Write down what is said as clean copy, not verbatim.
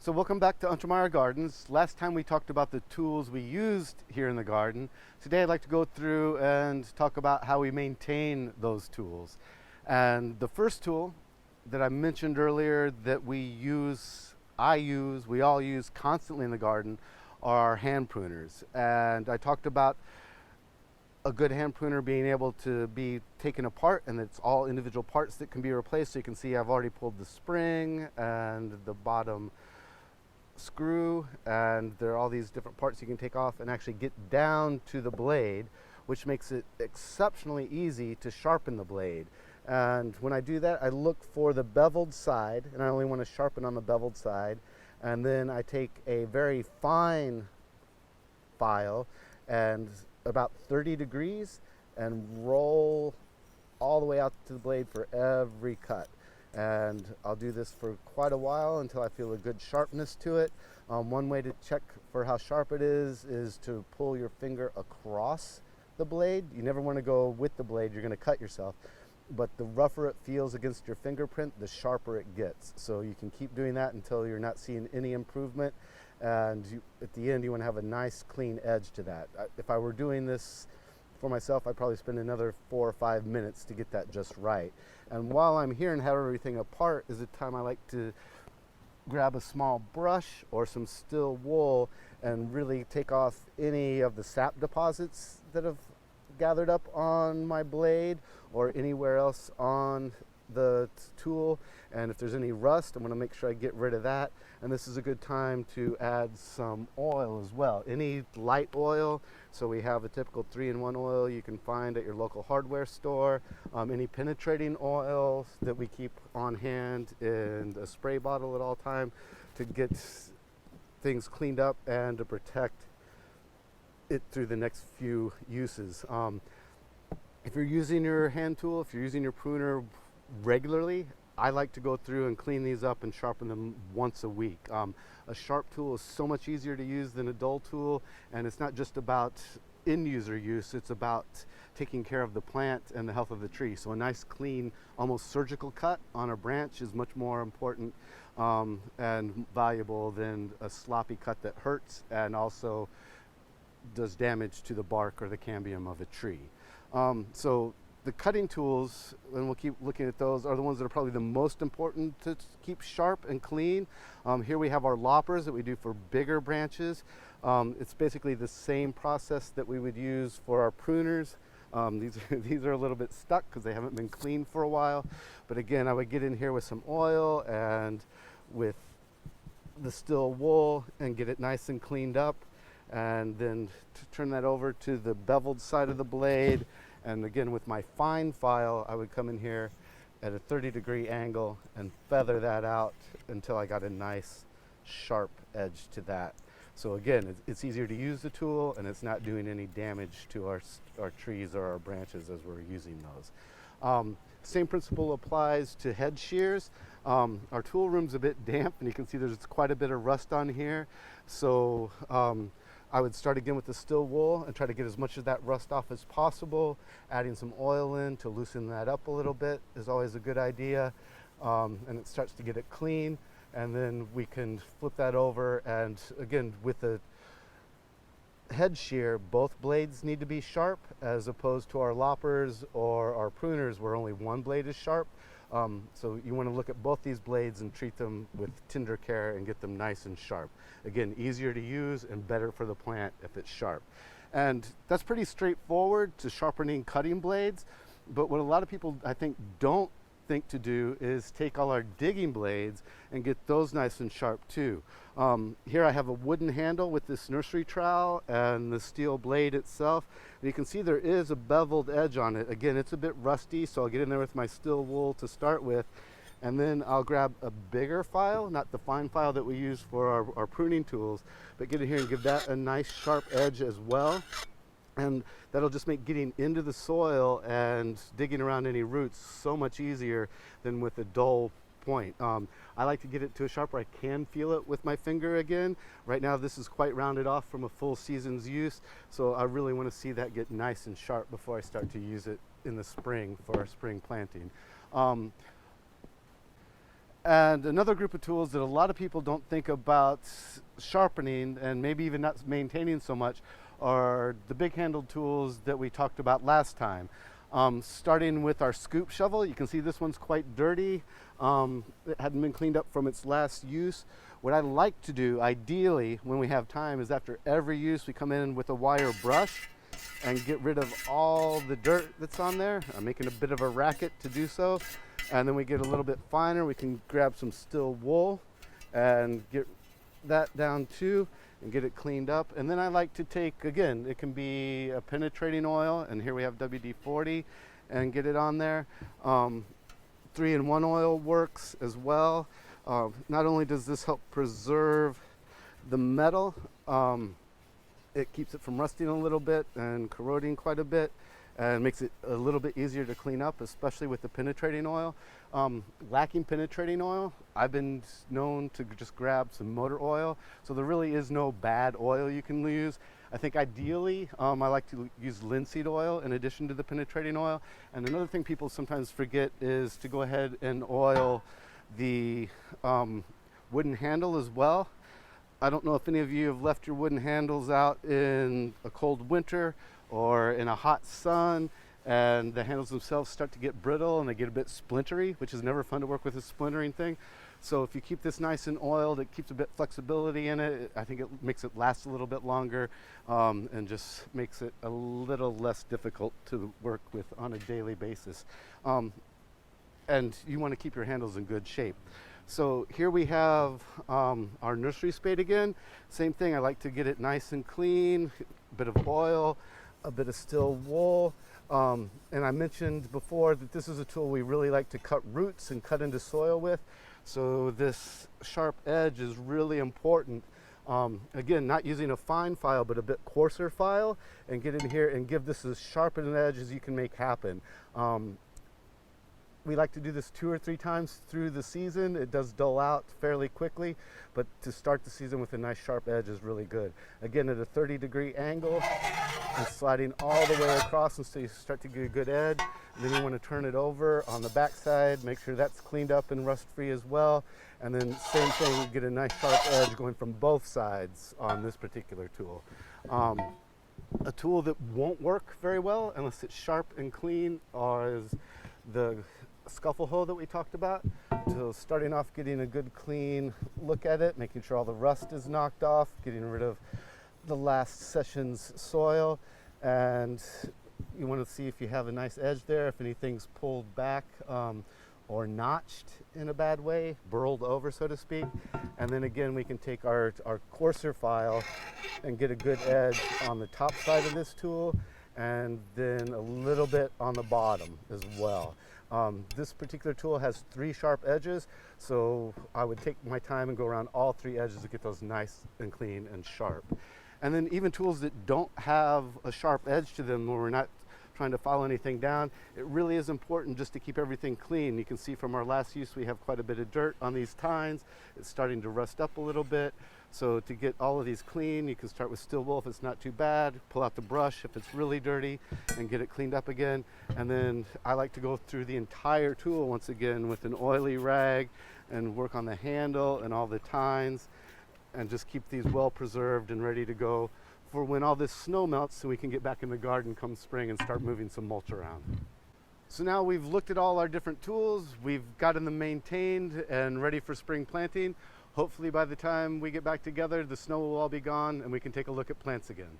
So welcome back to Untermeyer Gardens. Last time we talked about the tools we used here in the garden. Today I'd like to go through and talk about how we maintain those tools. And the first tool that I mentioned earlier that we all use constantly in the garden are hand pruners. And I talked about a good hand pruner being able to be taken apart, and it's all individual parts that can be replaced. So you can see I've already pulled the spring and the bottom screw, and there are all these different parts you can take off and actually get down to the blade, which makes it exceptionally easy to sharpen the blade. And when I do that, I look for the beveled side, and I only want to sharpen on the beveled side. And then I take a very fine file and about 30 degrees and roll all the way out to the blade for every cut. And I'll do this for quite a while until I feel a good sharpness to it. One way to check for how sharp it is to pull your finger across the blade. You never want to go with the blade, you're going to cut yourself. But the rougher it feels against your fingerprint, the sharper it gets. So you can keep doing that until you're not seeing any improvement. And at the end, you want to have a nice clean edge to that. If I were doing this for myself, I'd probably spend another 4 or 5 minutes to get that just right. And while I'm here and have everything apart is the time I like to grab a small brush or some still wool and really take off any of the sap deposits that have gathered up on my blade or anywhere else on the tool. And if there's any rust, I'm going to make sure I get rid of that. And this is a good time to add some oil as well, any light oil. So we have a typical 3-in-1 oil you can find at your local hardware store, any penetrating oil that we keep on hand in a spray bottle at all time to get things cleaned up and to protect it through the next few uses. If you're using your hand tool, if you're using your pruner regularly, I like to go through and clean these up and sharpen them once a week. A sharp tool is so much easier to use than a dull tool, and it's not just about end-user use, it's about taking care of the plant and the health of the tree. So a nice, clean, almost surgical cut on a branch is much more important and valuable than a sloppy cut that hurts and also does damage to the bark or the cambium of a tree. So the cutting tools, and we'll keep looking at those, are the ones that are probably the most important to keep sharp and clean. Here we have our loppers that we do for bigger branches. It's basically the same process that we would use for our pruners. These are a little bit stuck because they haven't been cleaned for a while. But again, I would get in here with some oil and with the still wool and get it nice and cleaned up. And then turn that over to the beveled side of the blade. And again, with my fine file, I would come in here at a 30-degree angle and feather that out until I got a nice sharp edge to that. So again, it's easier to use the tool, and it's not doing any damage to our trees or our branches as we're using those. Same principle applies to head shears. Our tool room's a bit damp, and you can see there's quite a bit of rust on here. So I would start again with the still wool and try to get as much of that rust off as possible. Adding some oil in to loosen that up a little bit is always a good idea. And it starts to get it clean. And then we can flip that over. And again, with the head shear, both blades need to be sharp as opposed to our loppers or our pruners where only one blade is sharp. So you want to look at both these blades and treat them with tender care and get them nice and sharp. Again, easier to use and better for the plant if it's sharp. And that's pretty straightforward to sharpening cutting blades. But what a lot of people, I think, don't think to do is take all our digging blades and get those nice and sharp too. Here I have a wooden handle with this nursery trowel and the steel blade itself. And you can see there is a beveled edge on it. Again, it's a bit rusty, so I'll get in there with my still wool to start with. And then I'll grab a bigger file, not the fine file that we use for our pruning tools, but get in here and give that a nice sharp edge as well. And that'll just make getting into the soil and digging around any roots so much easier than with a dull point. I like to get it to a sharp where I can feel it with my finger again. Right now this is quite rounded off from a full season's use, so I really want to see that get nice and sharp before I start to use it in the spring for our spring planting. And another group of tools that a lot of people don't think about sharpening and maybe even not maintaining so much are the big handled tools that we talked about last time. Starting with our scoop shovel, you can see this one's quite dirty. It hadn't been cleaned up from its last use. What I like to do, ideally, when we have time, is after every use we come in with a wire brush and get rid of all the dirt that's on there. I'm making a bit of a racket to do so. And then we get a little bit finer. We can grab some steel wool and get that down too and get it cleaned up. And then I like to take, again, it can be a penetrating oil, and here we have WD-40, and get it on there. 3-in-1 oil works as well. Not only does this help preserve the metal, it keeps it from rusting a little bit and corroding quite a bit, and makes it a little bit easier to clean up, especially with the penetrating oil. Lacking penetrating oil, I've been known to just grab some motor oil, so there really is no bad oil you can use. I think ideally, I like to use linseed oil in addition to the penetrating oil. And another thing people sometimes forget is to go ahead and oil the wooden handle as well. I don't know if any of you have left your wooden handles out in a cold winter or in a hot sun, and the handles themselves start to get brittle and they get a bit splintery, which is never fun to work with a splintering thing. So if you keep this nice and oiled, it keeps a bit flexibility in it. I think it makes it last a little bit longer, and just makes it a little less difficult to work with on a daily basis. And you want to keep your handles in good shape. So here we have our Nursery Spade again. Same thing, I like to get it nice and clean, a bit of oil, a bit of steel wool. And I mentioned before that this is a tool we really like to cut roots and cut into soil with. So this sharp edge is really important. Again, not using a fine file, but a bit coarser file, and get in here and give this as sharp an edge as you can make happen. We like to do this 2 or 3 times through the season. It does dull out fairly quickly, but to start the season with a nice sharp edge is really good. Again, at a 30-degree angle and sliding all the way across until you start to get a good edge. And then you want to turn it over on the back side, make sure that's cleaned up and rust-free as well. And then same thing, get a nice sharp edge going from both sides on this particular tool. A tool that won't work very well unless it's sharp and clean is the scuffle hoe that we talked about. So starting off, getting a good clean look at it, making sure all the rust is knocked off, getting rid of the last session's soil, and you want to see if you have a nice edge there, if anything's pulled back or notched in a bad way, burled over, so to speak. And then again, we can take our coarser file and get a good edge on the top side of this tool, and then a little bit on the bottom as well. This particular tool has 3 sharp edges, so I would take my time and go around all 3 edges to get those nice and clean and sharp. And then even tools that don't have a sharp edge to them, where we're not trying to file anything down, it really is important just to keep everything clean. You can see from our last use we have quite a bit of dirt on these tines. It's starting to rust up a little bit. So to get all of these clean, you can start with steel wool if it's not too bad, pull out the brush if it's really dirty, and get it cleaned up again. And then I like to go through the entire tool once again with an oily rag and work on the handle and all the tines, and just keep these well preserved and ready to go for when all this snow melts, so we can get back in the garden come spring and start moving some mulch around. So now we've looked at all our different tools, we've gotten them maintained and ready for spring planting. Hopefully by the time we get back together, the snow will all be gone and we can take a look at plants again.